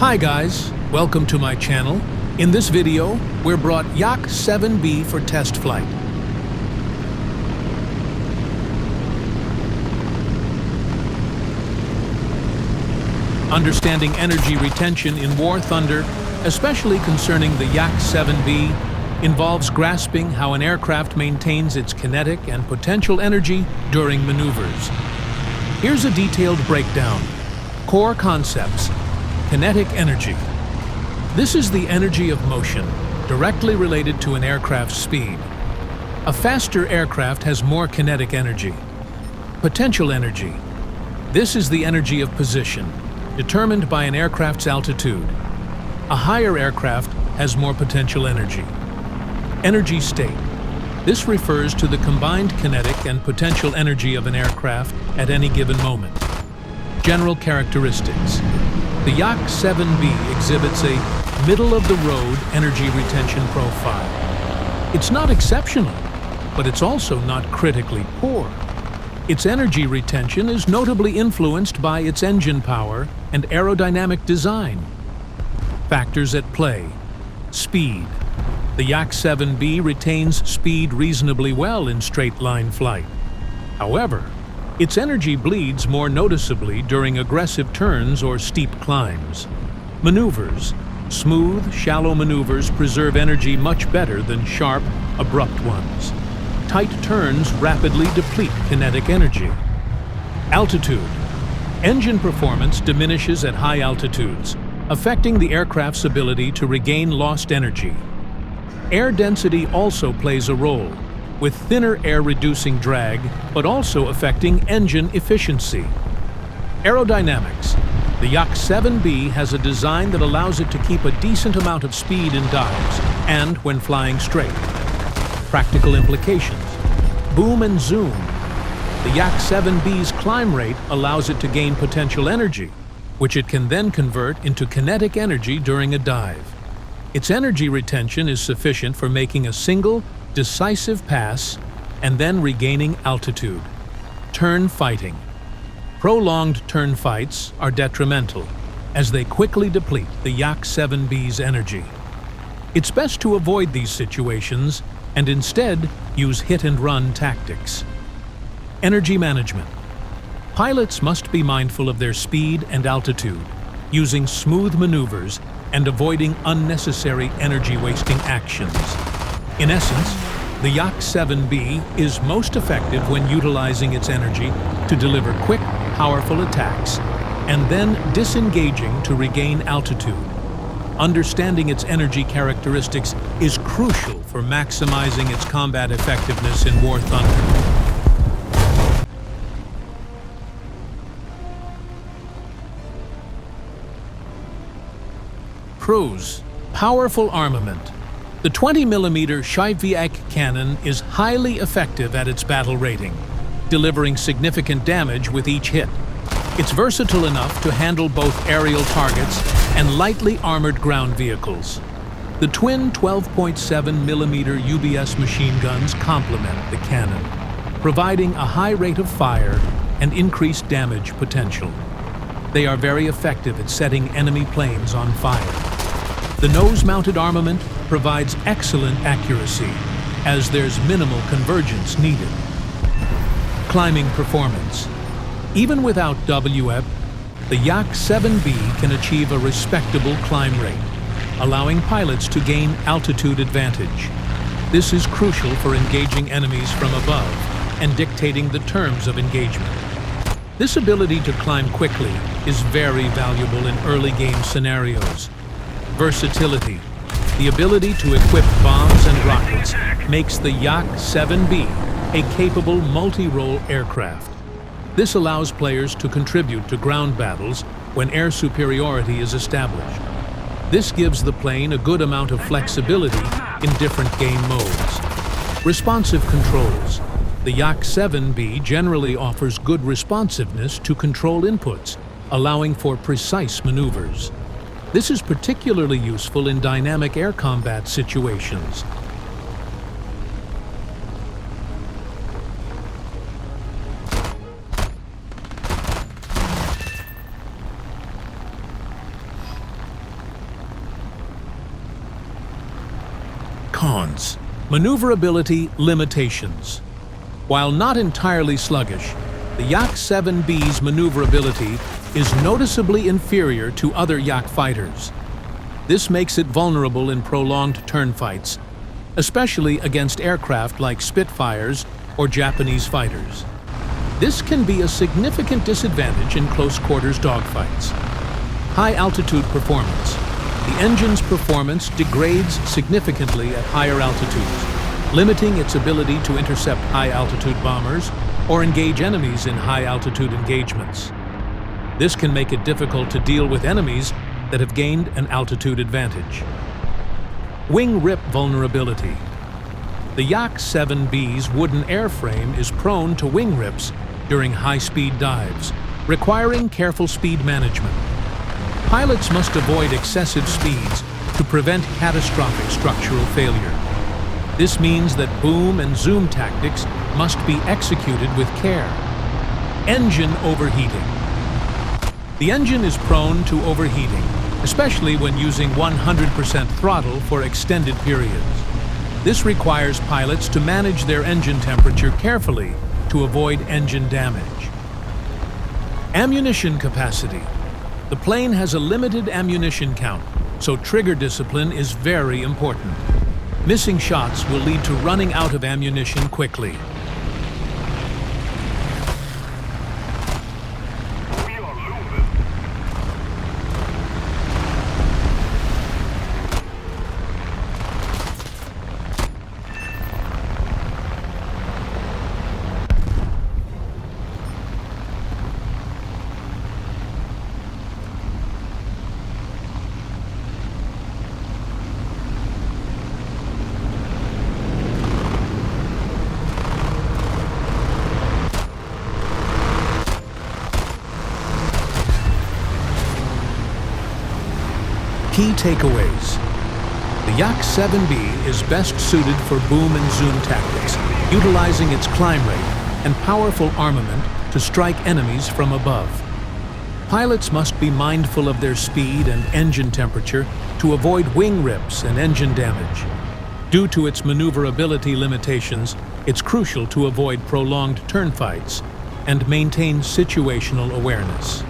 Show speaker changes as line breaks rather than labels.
Hi guys, welcome to my channel. In this video, we're brought Yak-7B for test flight. Understanding energy retention in War Thunder, especially concerning the Yak-7B, involves grasping how an aircraft maintains its kinetic and potential energy during maneuvers. Here's a detailed breakdown. Core concepts. Kinetic energy. This is the energy of motion, directly related to an aircraft's speed. A faster aircraft has more kinetic energy. Potential energy. This is the energy of position, determined by an aircraft's altitude. A higher aircraft has more potential energy. Energy state. This refers to the combined kinetic and potential energy of an aircraft at any given moment. General characteristics. The Yak-7B exhibits a middle-of-the-road energy retention profile. It's not exceptional, but it's also not critically poor. Its energy retention is notably influenced by its engine power and aerodynamic design. Factors at play. Speed. The Yak-7B retains speed reasonably well in straight-line flight. However, its energy bleeds more noticeably during aggressive turns or steep climbs. Maneuvers. Smooth, shallow maneuvers preserve energy much better than sharp, abrupt ones. Tight turns rapidly deplete kinetic energy. Altitude. Engine performance diminishes at high altitudes, affecting the aircraft's ability to regain lost energy. Air density also plays a role, with thinner air reducing drag, but also affecting engine efficiency. Aerodynamics. The Yak-7B has a design that allows it to keep a decent amount of speed in dives and when flying straight. Practical implications. Boom and zoom. The Yak-7B's climb rate allows it to gain potential energy, which it can then convert into kinetic energy during a dive. Its energy retention is sufficient for making a single, decisive pass and then regaining altitude. Turn fighting. Prolonged turn fights are detrimental, as they quickly deplete the Yak-7B's energy. It's best to avoid these situations and instead use hit-and-run tactics. Energy management. Pilots must be mindful of their speed and altitude, using smooth maneuvers and avoiding unnecessary energy-wasting actions. In essence, the Yak-7B is most effective when utilizing its energy to deliver quick, powerful attacks and then disengaging to regain altitude. Understanding its energy characteristics is crucial for maximizing its combat effectiveness in War Thunder. Pros. Powerful armament. The 20mm Yak-7B cannon is highly effective at its battle rating, delivering significant damage with each hit. It's versatile enough to handle both aerial targets and lightly armored ground vehicles. The twin 12.7mm UBS machine guns complement the cannon, providing a high rate of fire and increased damage potential. They are very effective at setting enemy planes on fire. The nose-mounted armament provides excellent accuracy, as there's minimal convergence needed. Climbing performance. Even without WEP, the Yak-7B can achieve a respectable climb rate, allowing pilots to gain altitude advantage. This is crucial for engaging enemies from above and dictating the terms of engagement. This ability to climb quickly is very valuable in early game scenarios. Versatility. The ability to equip bombs and rockets makes the Yak-7B a capable multi-role aircraft. This allows players to contribute to ground battles when air superiority is established. This gives the plane a good amount of flexibility in different game modes. Responsive controls. The Yak-7B generally offers good responsiveness to control inputs, allowing for precise maneuvers. This is particularly useful in dynamic air combat situations. Cons. Maneuverability limitations. While not entirely sluggish, the Yak-7B's maneuverability is noticeably inferior to other Yak fighters. This makes it vulnerable in prolonged turn fights, especially against aircraft like Spitfires or Japanese fighters. This can be a significant disadvantage in close-quarters dogfights. High-altitude performance. The engine's performance degrades significantly at higher altitudes, limiting its ability to intercept high-altitude bombers or engage enemies in high-altitude engagements. This can make it difficult to deal with enemies that have gained an altitude advantage. Wing rip vulnerability. The Yak-7B's wooden airframe is prone to wing rips during high-speed dives, requiring careful speed management. Pilots must avoid excessive speeds to prevent catastrophic structural failure. This means that boom and zoom tactics must be executed with care. Engine overheating. The engine is prone to overheating, especially when using 100% throttle for extended periods. This requires pilots to manage their engine temperature carefully to avoid engine damage. Ammunition capacity. The plane has a limited ammunition count, so trigger discipline is very important. Missing shots will lead to running out of ammunition quickly. Key takeaways. The Yak-7B is best suited for boom and zoom tactics, utilizing its climb rate and powerful armament to strike enemies from above. Pilots must be mindful of their speed and engine temperature to avoid wing rips and engine damage. Due to its maneuverability limitations, it's crucial to avoid prolonged turn fights and maintain situational awareness.